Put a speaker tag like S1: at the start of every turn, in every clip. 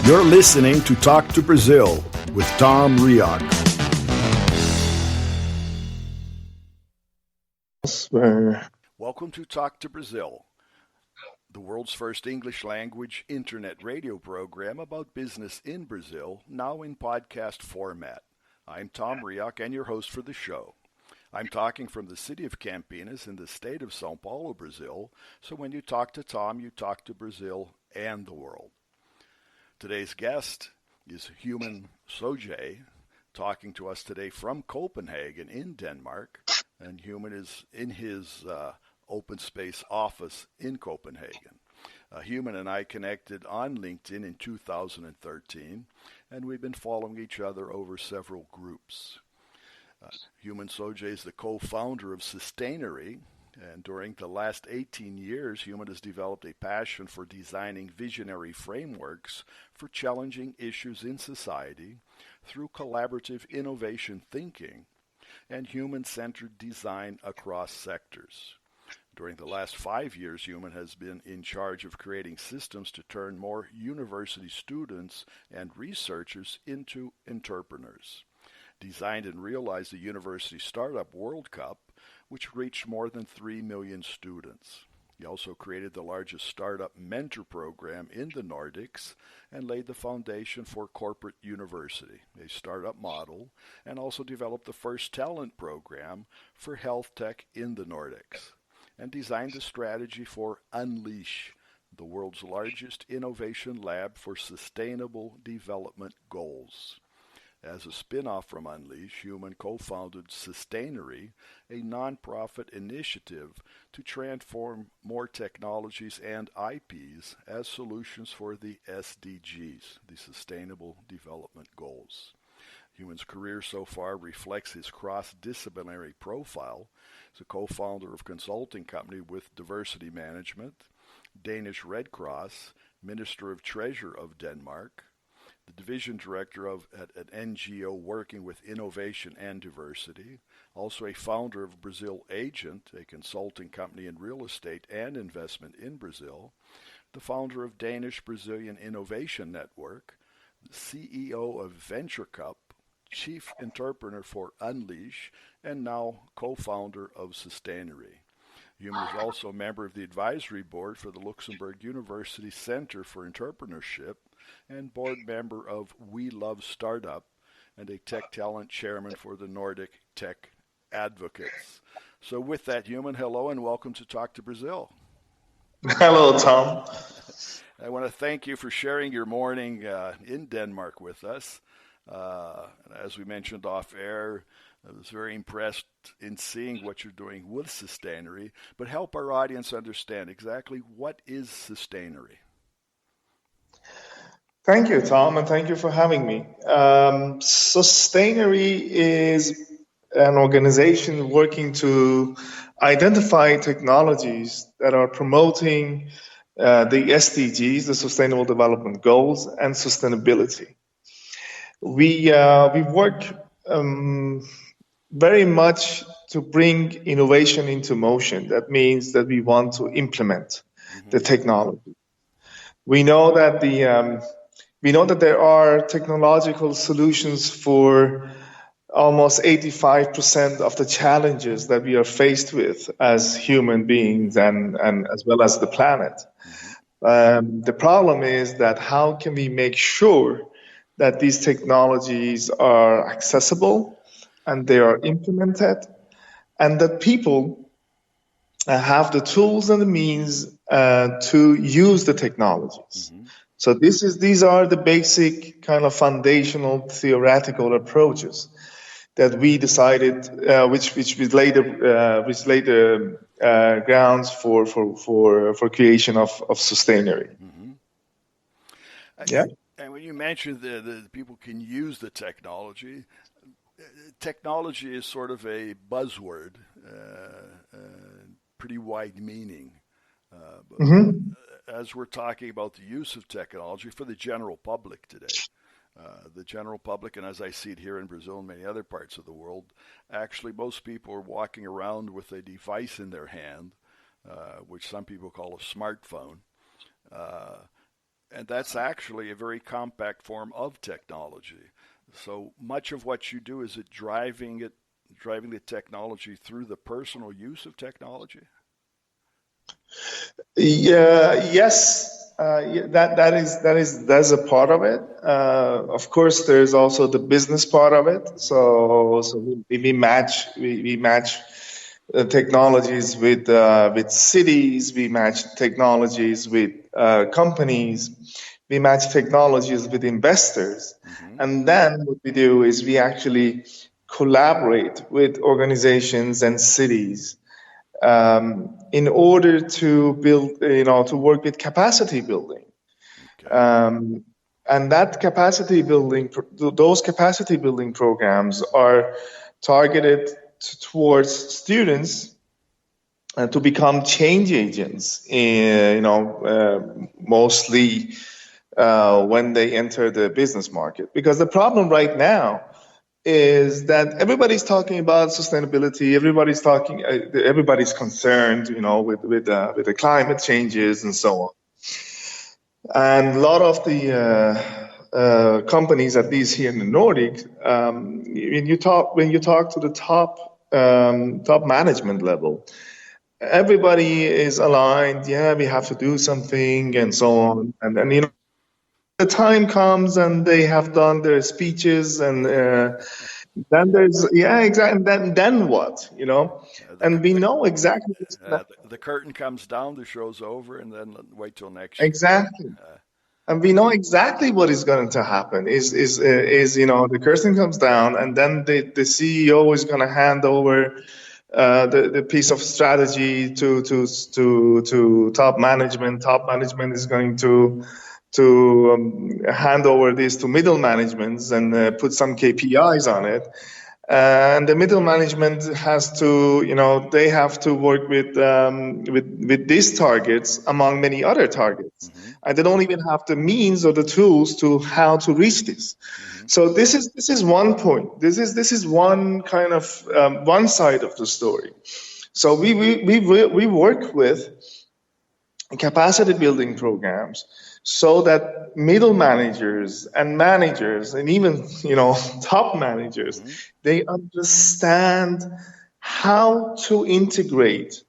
S1: You're listening to Talk to Brazil with Tom Reaoch. Welcome to Talk to Brazil, the world's first English language internet radio program about business in Brazil, now in podcast format. I'm Tom Reaoch and your host for the show. I'm talking from the city of Campinas in the state of Sâo Paulo, Brazil, so when you talk to Tom, you talk to Brazil and the world. Today's guest is Shojaee, talking to us today from Copenhagen in Denmark, and Human is in his open space office in Copenhagen. Human and I connected on LinkedIn in 2013, and we've been following each other over several groups. Shojaee is the co-founder of Sustainary, and during the last 18 years, Human has developed a passion for designing visionary frameworks for challenging issues in society through collaborative innovation thinking and human-centered design across sectors. During the last 5 years, Human has been in charge of creating systems to turn more university students and researchers into entrepreneurs. Designed and realized the University Startup World Cup, which reached more than 3 million students. He also created the largest startup mentor program in the Nordics and laid the foundation for Corporate University, a startup model, and also developed the first talent program for health tech in the Nordics, and designed a strategy for Unleash, the world's largest innovation lab for sustainable development goals. As a spin-off from Unleash, Human co-founded Sustainary, a non-profit initiative to transform more technologies and IPs as solutions for the SDGs, the Sustainable Development Goals. Human's career so far reflects his cross-disciplinary profile as a co-founder of consulting company with diversity management, Danish Red Cross, Minister of Treasure of Denmark, the division director of an NGO working with innovation and diversity, also a founder of Brazil Agent, a consulting company in real estate and investment in Brazil, the founder of DanishBrazilian Innovation Network, the CEO of Venture Cup, chief entrepreneur for Unleash, and now co-founder of Sustainary. Human is also a member of the advisory board for the Luxembourg University Center for Entrepreneurship and board member of We Love Startup and a tech talent chairman for the Nordic Tech Advocates. So with that, Human, hello and welcome to Talk to Brazil.
S2: Hello, Tom.
S1: I want to thank you for sharing your morning in Denmark with us. As we mentioned off air, I was very impressed in seeing what you're doing with Sustainary, but help our audience understand exactly what is Sustainary.
S2: Thank you, Tom, and thank you for having me. Sustainary is an organization working to identify technologies that are promoting the SDGs, the Sustainable Development Goals, and sustainability. We work very much to bring innovation into motion. That means that we want to implement the technology. We know that there are technological solutions for almost 85% of the challenges that we are faced with as human beings and as well as the planet. The problem is that how can we make sure that these technologies are accessible and they are implemented, and that people have the tools and the means to use the technologies. So these are the basic kind of foundational theoretical approaches that we decided, which laid the grounds for creation of Sustainary.
S1: Yeah. And when you mentioned that people can use the technology is sort of a buzzword, pretty wide meaning. But as we're talking about the use of technology for the general public today, the general public, and as I see it here in Brazil and many other parts of the world, actually most people are walking around with a device in their hand, which some people call a smartphone. And that's actually a very compact form of technology. So much of what you do, is it driving the technology through the personal use of technology?
S2: Yeah, yes, that's a part of it. Of course, there's also the business part of it. So we match technologies with cities. We match technologies with companies. We match technologies with investors. And then what we do is we actually collaborate with organizations and cities in order to build, to work with capacity building. Okay. And that capacity building, those capacity building programs are targeted towards students to become change agents, mostly when they enter the business market. Because the problem right now is that everybody's talking about sustainability. Everybody's concerned, with the climate changes and so on. And a lot of the companies, at least here in the Nordics, when you talk to the top management level, everybody is aligned. Yeah, we have to do something and so on. And the time comes and they have done their speeches and then there's exactly. And then what? And we know exactly.
S1: The curtain comes down, the show's over, and then wait till next
S2: year. Exactly. And we know exactly what is going to happen. Is the curtain comes down, and then the CEO is going to hand over the piece of strategy to top management. Top management is going to hand over this to middle management and put some KPIs on it. And the middle management has to, they have to work with these targets among many other targets. And they don't even have the means or the tools to how to reach this. So this is one point. This is one kind of one side of the story. So we work with capacity building programs so that middle managers and even top managers, they understand how to integrate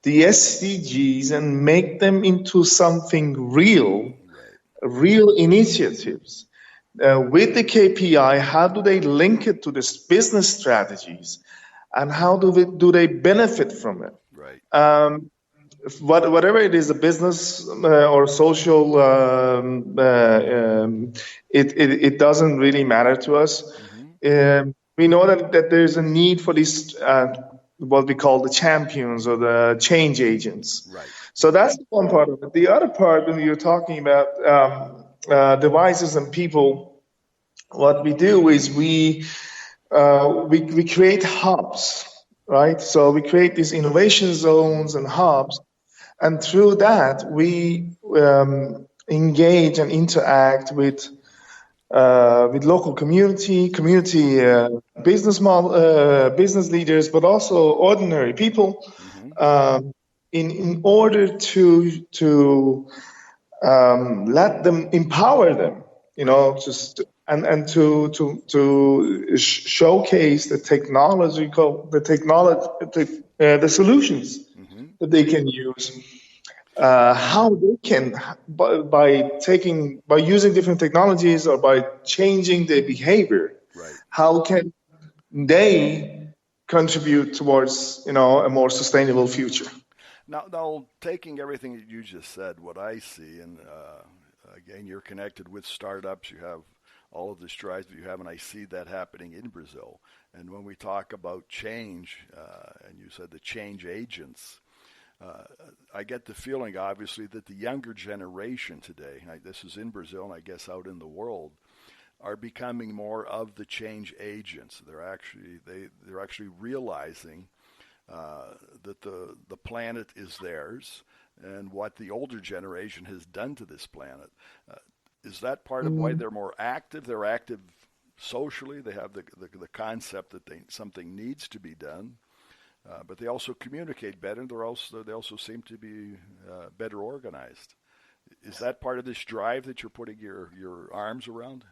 S2: the SDGs and make them into something real initiatives with the KPI. How do they link it to this business strategies, and how do they benefit from it?
S1: Right.
S2: Whatever it is, a business or social, it doesn't really matter to us. We know that there's a need for these, what we call the champions or the change agents.
S1: Right.
S2: So that's one part of it. The other part, when you're talking about devices and people, what we do is we create hubs, right? So we create these innovation zones and hubs. And through that, we engage and interact with local community business leaders, but also ordinary people, in order to let them empower them, just and to showcase the solutions that they can use, how they can by using different technologies or by changing their behavior, how can they contribute towards a more sustainable future.
S1: Now, taking everything that you just said, what I see, and again, you're connected with startups, you have all of the strides that you have, and I see that happening in Brazil. And when we talk about change, and you said the change agents, I get the feeling, obviously, that the younger generation today, this is in Brazil and I guess out in the world, are becoming more of the change agents. They're actually realizing that the planet is theirs and what the older generation has done to this planet. Is that part of why they're more active? They're active socially. They have the concept that something needs to be done. But they also communicate better, and they also seem to be better organized. Is that part of this drive that you're putting your arms around?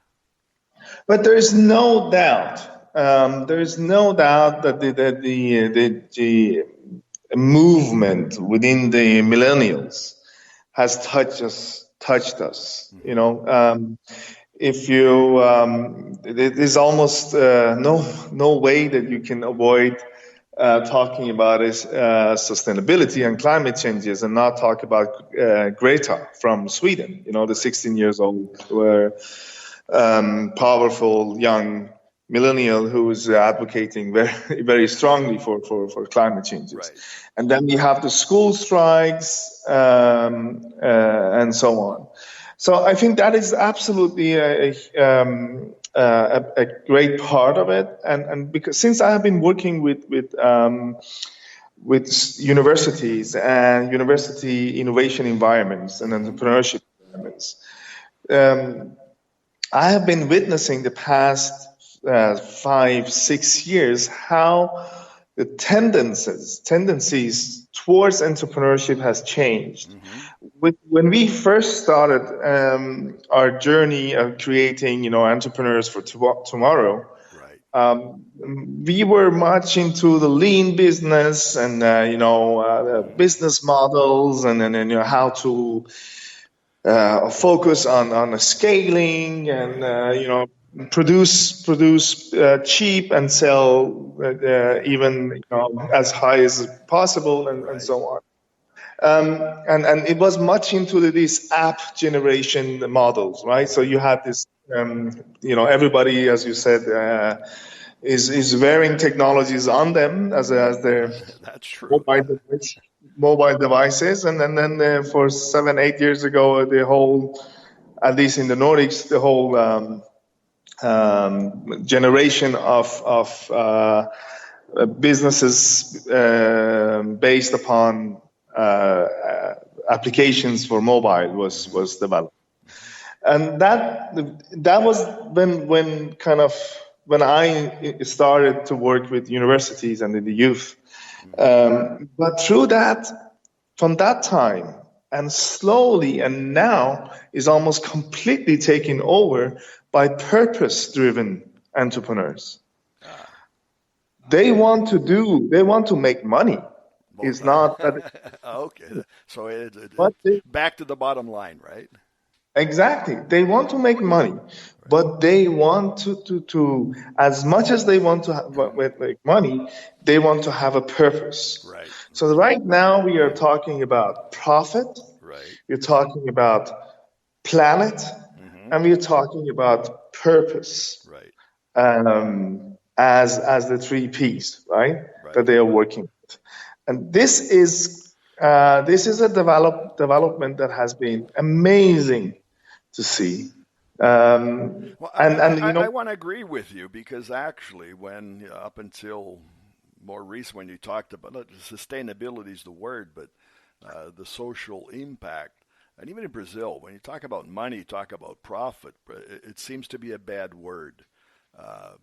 S2: But there is no doubt. There is no doubt that the movement within the millennials has touched us.
S1: Mm-hmm.
S2: You know, if you there's almost no way that you can avoid talking about sustainability and climate changes and not talk about Greta from Sweden. You know, the 16 years old, where powerful young millennial who is advocating very very strongly for climate changes.
S1: Right.
S2: And then we have the school strikes and so on. So I think that is absolutely a great part of it, and because since I have been working with universities and university innovation environments and entrepreneurship environments, I have been witnessing the past 5-6 years how the tendencies towards entrepreneurship has changed.
S1: Mm-hmm.
S2: When we first started our journey of creating, entrepreneurs for tomorrow,
S1: right.
S2: We were much into the lean business and business models and how to focus on scaling and produce cheap and sell even as high as possible and,
S1: Right.
S2: and so on. And it was much into these app generation models, right? So you had this, everybody, as you said, is wearing technologies on them as their
S1: That's true.
S2: mobile devices, and then for 7-8 years ago, the whole, at least in the Nordics, the whole generation of businesses based upon applications for mobile was developed, and that was when I started to work with universities and in the youth. But through that, from that time and slowly, and now is almost completely taken over by purpose-driven entrepreneurs. They want to make money. It's not that.
S1: Okay, so
S2: But
S1: back to the bottom line, right?
S2: Exactly. They want to make money, but they want to as much as they want to make money, they want to have a purpose.
S1: Right.
S2: So right now we are talking about profit.
S1: Right.
S2: We're talking about planet,
S1: Mm-hmm.
S2: and we're talking about purpose.
S1: Right.
S2: As the 3 Ps, right? That they are working with, and this is a development that has been amazing to see.
S1: Well, I
S2: I
S1: want to agree with you, because actually, when up until more recent, when you talked about sustainability is the word, but the social impact, and even in Brazil, when you talk about money, talk about profit, it seems to be a bad word.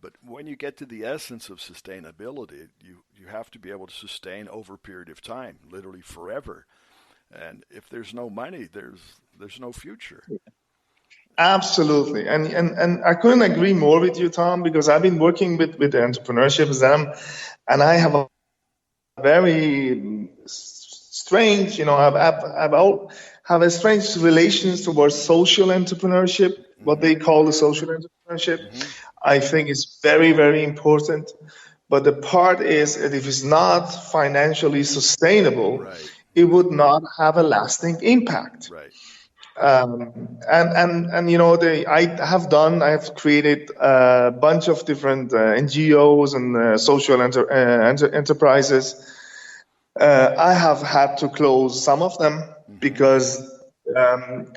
S1: But when you get to the essence of sustainability, you have to be able to sustain over a period of time, literally forever. And if there's no money, there's no future.
S2: Absolutely, and I couldn't agree more with you, Tom, because I've been working with entrepreneurship and I have a very strange, have a strange relations towards social entrepreneurship,
S1: Mm-hmm.
S2: what they call the social entrepreneurship.
S1: Mm-hmm.
S2: I think it's very, very important. But the part is that if it's not financially sustainable,
S1: Right.
S2: it would not have a lasting impact.
S1: Right.
S2: I have created a bunch of different NGOs and social enterprises. I have had to close some of them because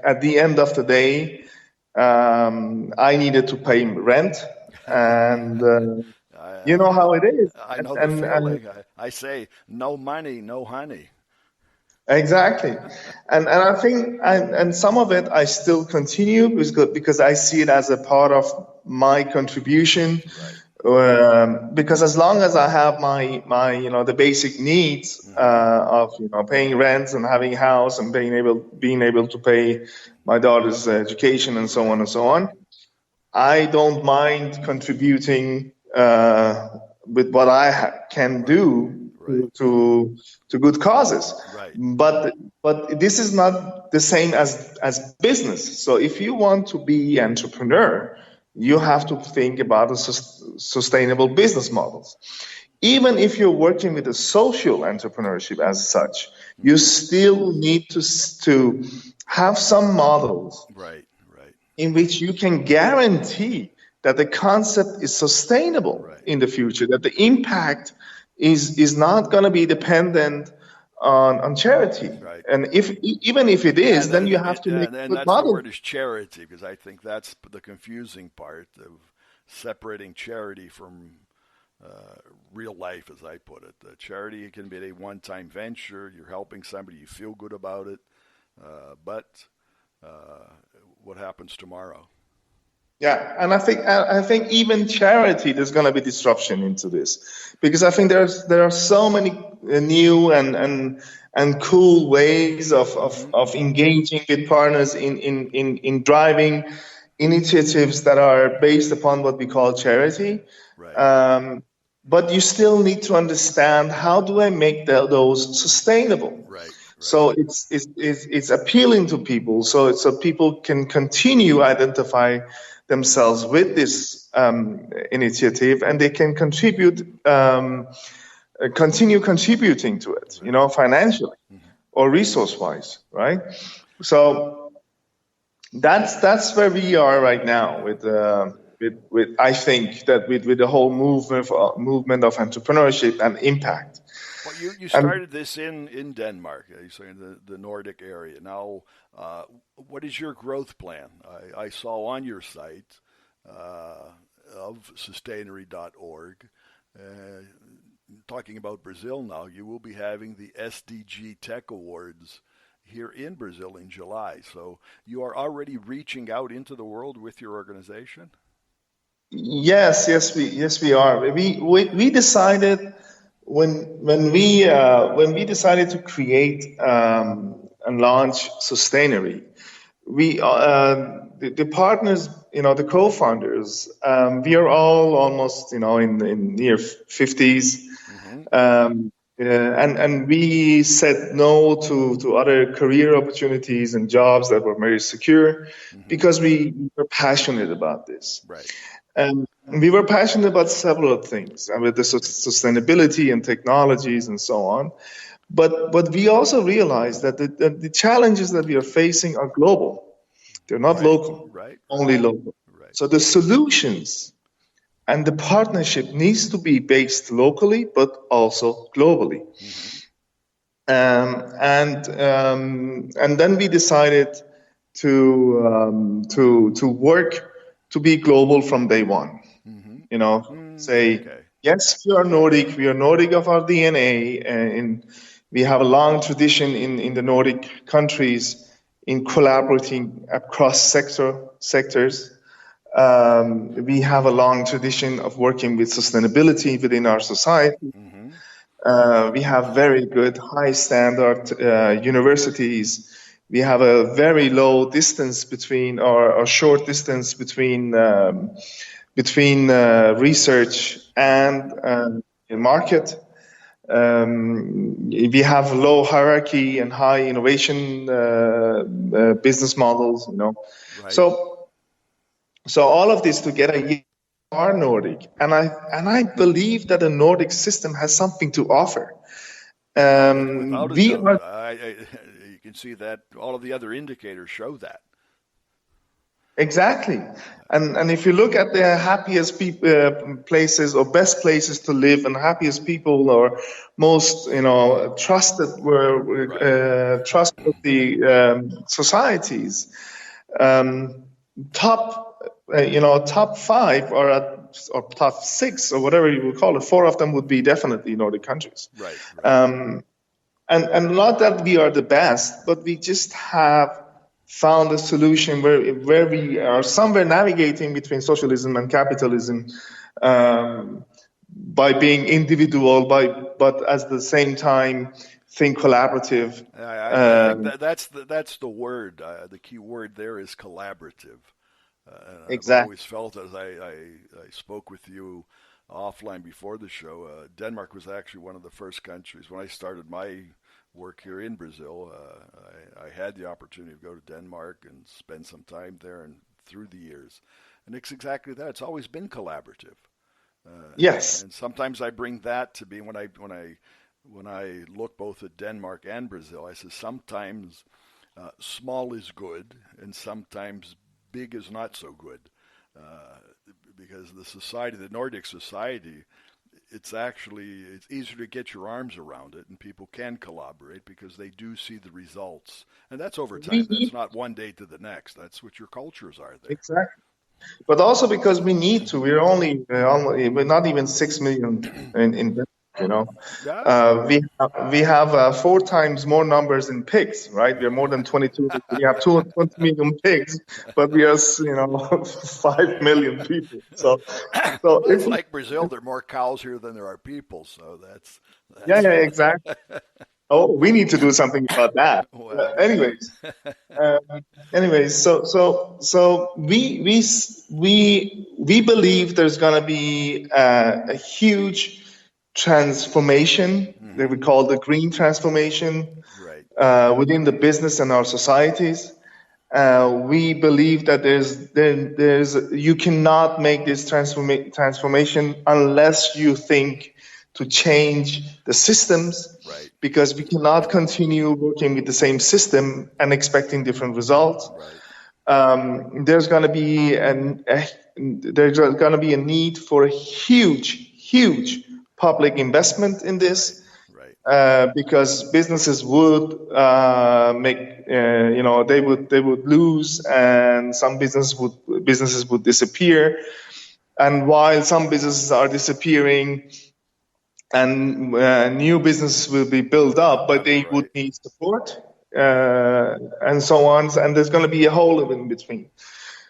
S2: at the end of the day, I needed to pay rent, and you know how it is.
S1: I know the feeling. I say, no money, no honey.
S2: Exactly, and I think and some of it I still continue because I see it as a part of my contribution Because as long as I have my the basic needs of paying rent and having a house and being able to pay my daughter's education and so on, I don't mind contributing with what I can do to good causes.
S1: Right.
S2: But this is not the same as business. So if you want to be entrepreneur, you have to think about sustainable business models. Even if you're working with a social entrepreneurship as such, you still need to have some models in which you can guarantee that the concept is sustainable in the future, that the impact is not going to be dependent on charity.
S1: Right.
S2: And even if it is, then you have to make a good model.
S1: The word is charity, because I think that's the confusing part of separating charity from real life, as I put it. Charity can be a one-time venture. You're helping somebody, you feel good about it, but what happens tomorrow?
S2: Yeah, and I think even charity, there's going to be disruption into this, because I think there are so many new and cool ways of engaging with partners in driving initiatives that are based upon what we call charity.
S1: Right.
S2: But you still need to understand, how do I make those sustainable?
S1: Right.
S2: So it's appealing to people, so people can continue identify themselves with this initiative, and they can continue contributing to it, financially or resource-wise, right? So that's where we are right now with I think that with the whole movement of entrepreneurship and impact.
S1: Well, you started this in Denmark, so in the Nordic area. Now, what is your growth plan? I saw on your site of Sustainary.org, talking about Brazil now, you will be having the SDG Tech Awards here in Brazil in July. So you are already reaching out into the world with your organization?
S2: Yes, we are. We decided when we decided to create and launch Sustainary, the partners, the co-founders, we are all almost in near 50s, and we said no to other career opportunities and jobs that were very secure, because we were passionate about this.
S1: Right.
S2: And we were passionate about several things, with the sustainability and technologies and so on. But we also realized that the challenges that we are facing are global. They're not local, only local.
S1: Right.
S2: So the solutions and the partnership needs to be based locally, but also globally. And then we decided to work to be global from day one. Yes, we are Nordic of our DNA, and we have a long tradition in the Nordic countries in collaborating across sectors. We have a long tradition of working with sustainability within our society. We have very good, high standard universities. We have a very low distance between, or short distance between research and market. We have low hierarchy and high innovation business models.
S1: Right.
S2: So all of this together are Nordic, and I believe that the Nordic system has something to offer.
S1: Without a doubt. You can see that all of the other indicators show that.
S2: Exactly. And if you look at the happiest places or best places to live and happiest people or most trustworthy societies, top 5 or top 6 or whatever you would call it, 4 of them would be definitely Nordic countries.
S1: Right.
S2: And not that we are the best, but we just have found a solution where we are somewhere navigating between socialism and capitalism, by being individual, but at the same time think collaborative.
S1: I think that's the word. The key word there is collaborative. And
S2: Exactly.
S1: I've always felt, as I spoke with you offline before the show, Denmark was actually one of the first countries. When I started my work here in Brazil, I had the opportunity to go to Denmark and spend some time there and through the years. And it's exactly that. It's always been collaborative.
S2: Yes.
S1: And sometimes I bring that to be when I look both at Denmark and Brazil. I say sometimes small is good, and sometimes big is not so good, because the Nordic society, it's easier to get your arms around it, and people can collaborate because they do see the results, and that's over time. That's not one day to the next. That's what your cultures are there.
S2: Exactly. But also because we need to. We're not even 6 million in
S1: Yeah.
S2: we have 4 times more numbers in pigs, right? We are more than 22. We have 20 million pigs, but we are 5 million people. So
S1: well, it's like Brazil. There are more cows here than there are people. So that's
S2: yeah, exactly. Oh, we need to do something about that.
S1: Well,
S2: anyways, so we believe there's going to be a huge transformation that we call the green transformation,
S1: right.
S2: within the business and our societies. We believe that you cannot make this transformation unless you think to change the systems,
S1: Right.
S2: because we cannot continue working with the same system and expecting different results.
S1: Right.
S2: There's going to be a need for a huge public investment in this,
S1: right.
S2: because businesses would they would lose, and some businesses would disappear. And while some businesses are disappearing, and new businesses will be built up, but they would need support, and so on. And there's going to be a hole in between.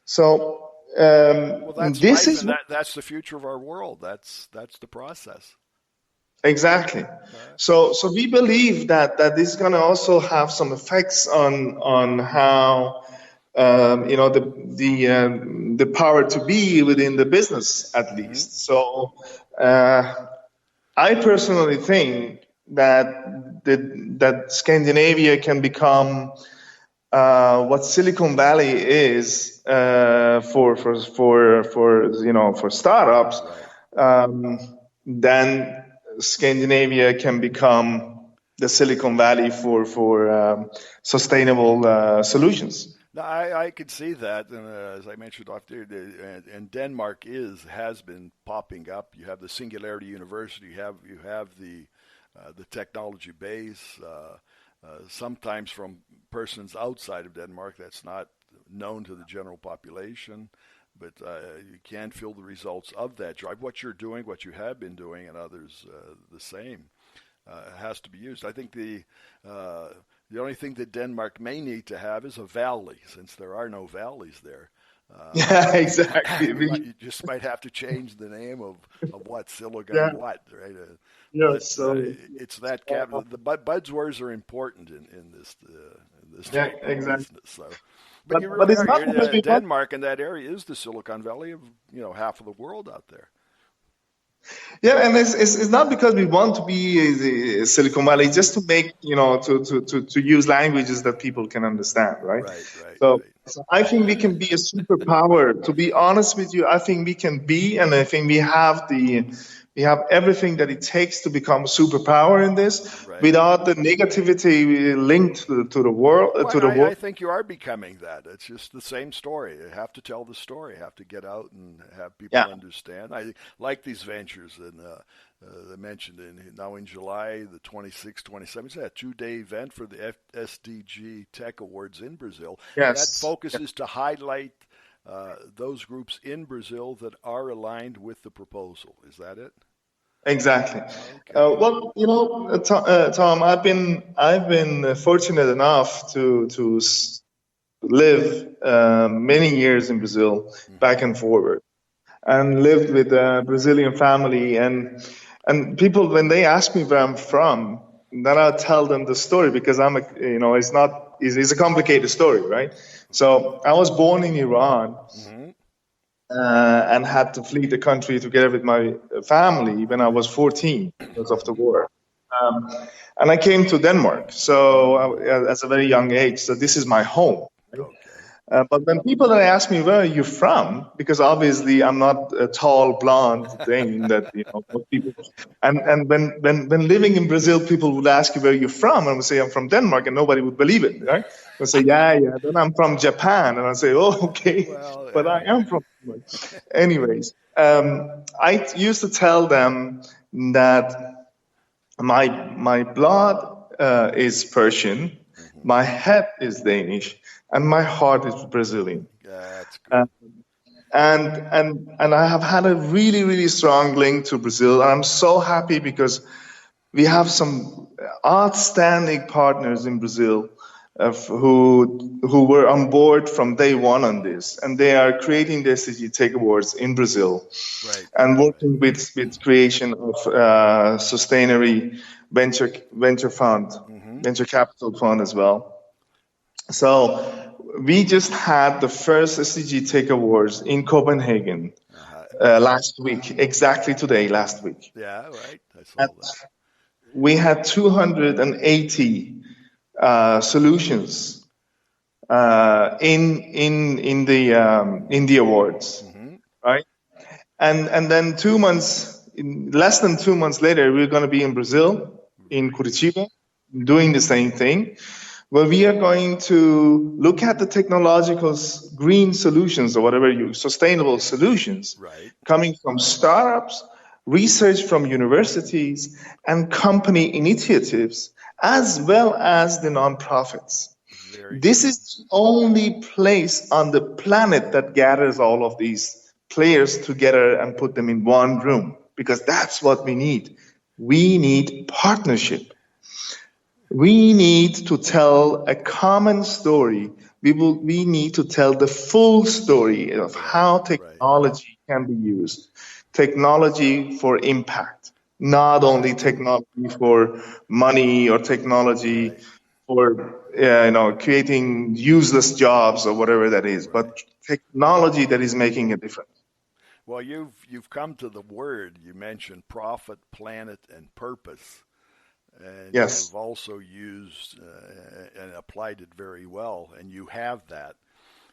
S2: So
S1: well, that's
S2: this
S1: life,
S2: is
S1: and that's the future of our world. That's the process.
S2: Exactly. So we believe that this is going to also have some effects on how the power to be within the business, at least. So I personally think that Scandinavia can become what Silicon Valley is for startups. Then Scandinavia can become the Silicon Valley for sustainable solutions.
S1: No, I could see that, and as I mentioned off there, and Denmark has been popping up. You have the Singularity University. You have the technology base. Sometimes from persons outside of Denmark, that's not known to the general population, but you can feel the results of that drive. What you're doing, what you have been doing, and others the same, has to be used. I think the only thing that Denmark may need to have is a valley, since there are no valleys there.
S2: Yeah, exactly.
S1: You just might have to change the name of what, Silicon what, right?
S2: Yes.
S1: It's that capital. The buzzwords are important in this
S2: exactly.
S1: business. So. But you really are. Denmark and that area is the Silicon Valley of half of the world out there.
S2: Yeah, and it's not because we want to be a Silicon Valley, just to make to use languages that people can understand, right? So I think we can be a superpower. To be honest with you, I think we can be, and I think we have everything that it takes to become a superpower in this, without the negativity linked to the world.
S1: I think you are becoming that. It's just the same story. You have to tell the story. You have to get out and have people understand. I like these ventures, and they mentioned now in July, the 26th, 27th, it's a 2-day event for the SDG Tech Awards in Brazil.
S2: Yes.
S1: That focuses to highlight those groups in Brazil that are aligned with the proposal. Is that it?
S2: Exactly. Well, Tom, I've been fortunate enough to live many years in Brazil, back and forward, and lived with a Brazilian family. And people, when they ask me where I'm from, then I'll tell them the story, because it's a complicated story, right? So I was born in Iran, and had to flee the country together with my family when I was 14 because of the war. And I came to Denmark, as a very young age. So this is my home. Right?
S1: Okay.
S2: But when people ask me, where are you from? Because obviously I'm not a tall, blonde thing that, most people. And when living in Brazil, people would ask you where you're from, and I would say I'm from Denmark, and nobody would believe it, right? They'll say, yeah, then I'm from Japan, and I say, oh, okay,
S1: Well,
S2: but I am from Denmark. Anyways, I used to tell them that my blood is Persian, my head is Danish, and my heart is Brazilian.
S1: That's good.
S2: And I have had a really, really strong link to Brazil. And I'm so happy because we have some outstanding partners in Brazil who were on board from day one on this, and they are creating the SDG Tech Awards in Brazil, and working with creation of Sustainary venture fund, venture capital fund as well. So we just had the first SDG Tech Awards in Copenhagen last week, exactly today, last week.
S1: Yeah, right. I saw that.
S2: We had 280 solutions in the awards, right? And then less than 2 months later, we're going to be in Brazil, in Curitiba, doing the same thing, where we are going to look at the technological green solutions, or sustainable solutions, coming from startups, research from universities, and company initiatives, as well as the nonprofits. This is the only place on the planet that gathers all of these players together and put them in one room, because that's what we need. We need partnership. We need to tell a common story. We need to tell the full story of how technology can be used. Technology for impact, not only technology for money or technology for creating useless jobs or whatever that is, but technology that is making a difference.
S1: Well, you've come to the word. You mentioned profit, planet, and purpose. And
S2: yes.
S1: You've also used and applied it very well, and you have that,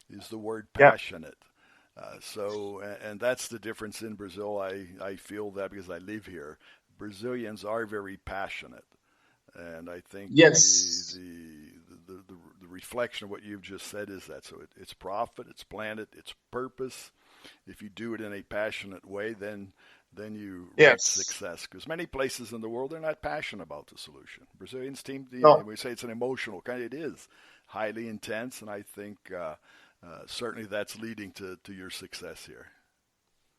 S1: is the word passionate. And that's the difference in Brazil. I feel that because I live here. Brazilians are very passionate. And I think
S2: yes.
S1: the reflection of what you've just said is that. So it's profit, it's planet, it's purpose. If you do it in a passionate way, then you reach success. Because many places in the world are not passionate about the solution. Brazilians we say it's an emotional kind. It is highly intense, and I think certainly that's leading to your success here.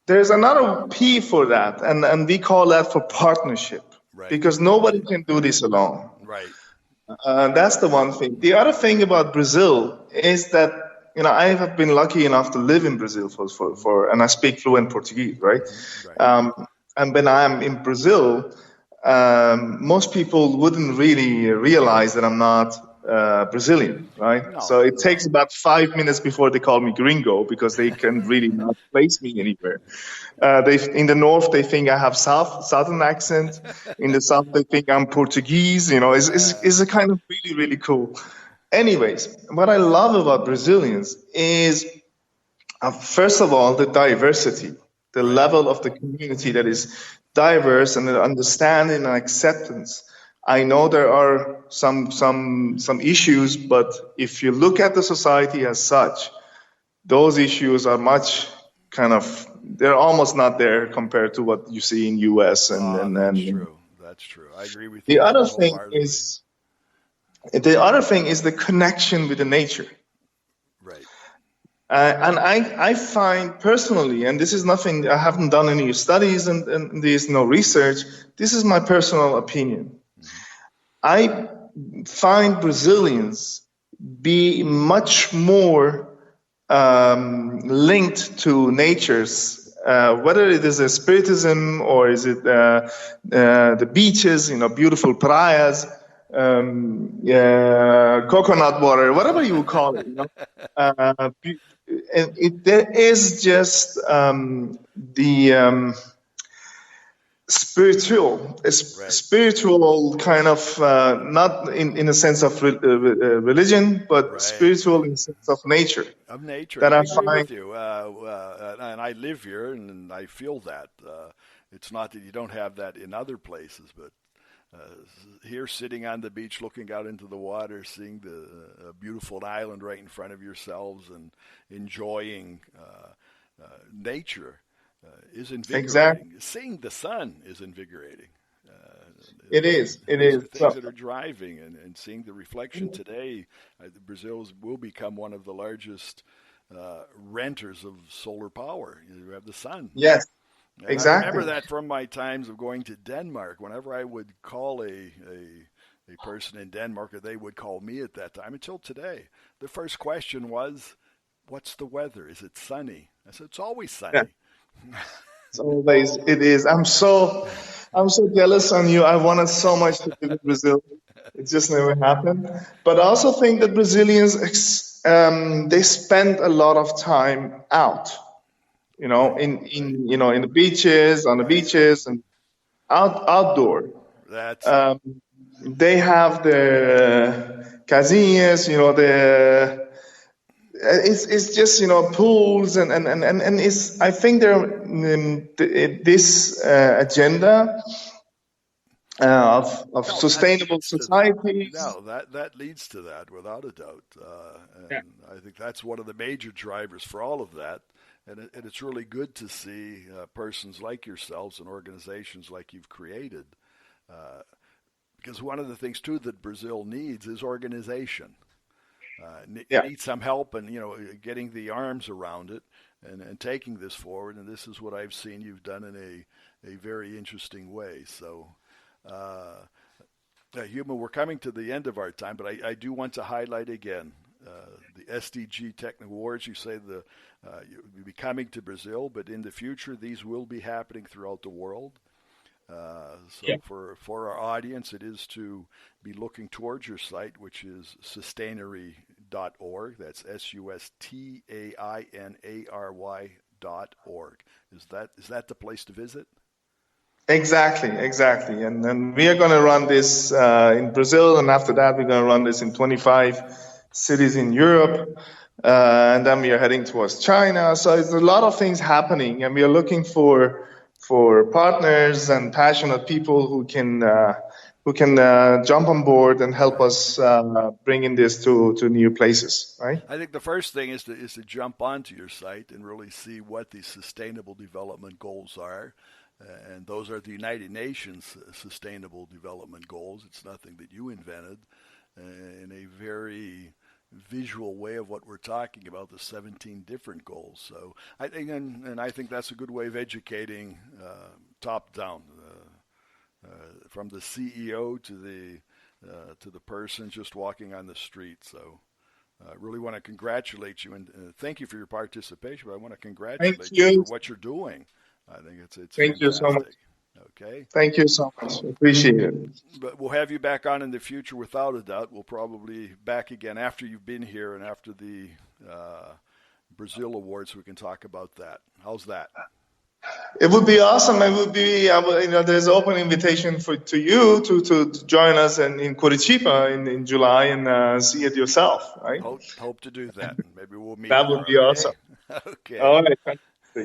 S2: There's another P for that, and we call that for partnership. Because nobody can do this alone. That's the one thing. The other thing about Brazil is that I have been lucky enough to live in Brazil and I speak fluent Portuguese, right? And when I'm in Brazil, most people wouldn't really realize that I'm not Brazilian, right? So it takes about 5 minutes before they call me gringo, because they can really not place me anywhere. In the north, they think I have southern accent. In the south, they think I'm Portuguese. It's a kind of really, really cool. Anyways, what I love about Brazilians is, first of all, the diversity, the level of the community that is diverse, and the understanding and acceptance. I know there are some issues, but if you look at the society as such, those issues are much they're almost not there compared to what you see in US.
S1: That's true. I agree with you.
S2: The other thing is the connection with the nature. And I find personally, and this is nothing, I haven't done any studies and there's no research, this is my personal opinion. I find Brazilians be much more linked to nature's whether it is a spiritism or is it the beaches, beautiful praias, coconut water, whatever you call it. There is just the spiritual kind of, not in a sense of religion, but spiritual in the sense of nature.
S1: Of nature.
S2: That
S1: I agree with you. And I live here, and I feel that. It's not that you don't have that in other places, but here sitting on the beach, looking out into the water, seeing the beautiful island right in front of yourselves and enjoying nature is invigorating.
S2: Exactly.
S1: Seeing the sun is invigorating.
S2: It is.
S1: Things that are driving, and seeing the reflection today. Brazil will become one of the largest renters of solar power. You have the sun.
S2: Yes,
S1: and
S2: exactly.
S1: I remember that from my times of going to Denmark. Whenever I would call a person in Denmark, or they would call me at that time, until today, the first question was, "What's the weather? Is it sunny?" I said, "It's always sunny."
S2: Yeah. It is. I'm so jealous on you. I wanted so much to visit Brazil. It just never happened. But I also think that Brazilians, they spend a lot of time out, in the beaches, on the beaches, and outdoor. They have the casinhas, it's just pools and it's, I think this agenda of sustainable societies.
S1: No, that leads to that without a doubt, and I think that's one of the major drivers for all of that. And it's really good to see persons like yourselves and organizations like you've created, because one of the things too that Brazil needs is organization. Need some help and getting the arms around it and taking this forward, and this is what I've seen you've done in a very interesting way. So Human, we're coming to the end of our time, but I do want to highlight again the SDG Technical Awards. You say you'll be coming to Brazil, but in the future these will be happening throughout the world. For our audience, it is to be looking towards your site, which is Sustainary.org. That's Sustainary.org. Is that the place to visit?
S2: Exactly. And then we are going to run this in Brazil, and after that we're going to run this in 25 cities in Europe, and then we are heading towards China. So it's a lot of things happening, and we are looking for partners and passionate people who can jump on board and help us bringing this to new places. Right?
S1: I think the first thing is to jump onto your site and really see what the Sustainable Development Goals are. And those are the United Nations Sustainable Development Goals. It's nothing that you invented, in a very visual way of what we're talking about, the 17 different goals. So I think, and I think that's a good way of educating top down, from the CEO to the person just walking on the street. So I really want to congratulate you and thank you for your participation. But I want to congratulate you for what you're doing. I think it's
S2: Thank
S1: fantastic.
S2: you so much.
S1: Okay.
S2: Thank you so much. Appreciate it.
S1: But we'll have you back on in the future without a doubt. We'll probably back again after you've been here and after the Brazil Awards. We can talk about that. How's that?
S2: It would be awesome. It would be, there's an open invitation to you to join us in Curitiba in July and see it yourself, right?
S1: Hope to do that. Maybe we'll meet.
S2: That would be awesome.
S1: Okay.
S2: All right.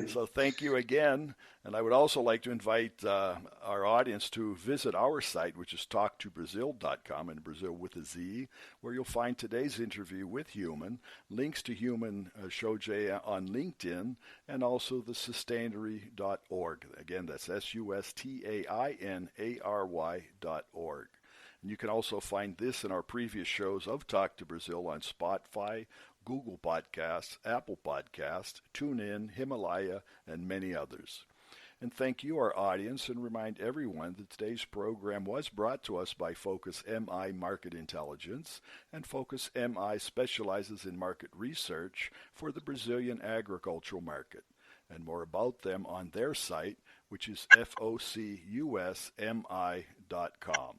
S1: So thank you again. And I would also like to invite our audience to visit our site, which is talktobrazil.com, and Brazil with a Z, where you'll find today's interview with Human, links to Human Shojaee on LinkedIn, and also the Sustainary.org. Again, that's Sustainary.org. And you can also find this and our previous shows of Talk to Brazil on Spotify, Google Podcasts, Apple Podcasts, TuneIn, Himalaya, and many others. And thank you, our audience, and remind everyone that today's program was brought to us by Focus MI Market Intelligence, and Focus MI specializes in market research for the Brazilian agricultural market. and more about them on their site, which is focusmi.com.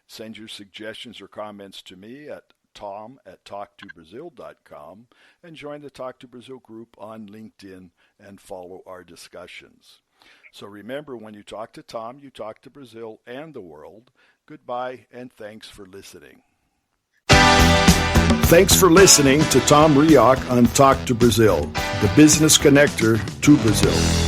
S1: Send your suggestions or comments to me at tom@talktobrazil.com and join the Talk to Brazil group on LinkedIn and follow our discussions. So remember, when you talk to Tom, you talk to Brazil and the world. Goodbye, and thanks for listening. Thanks for listening to Tom Reaoch on Talk to Brazil, the business connector to Brazil.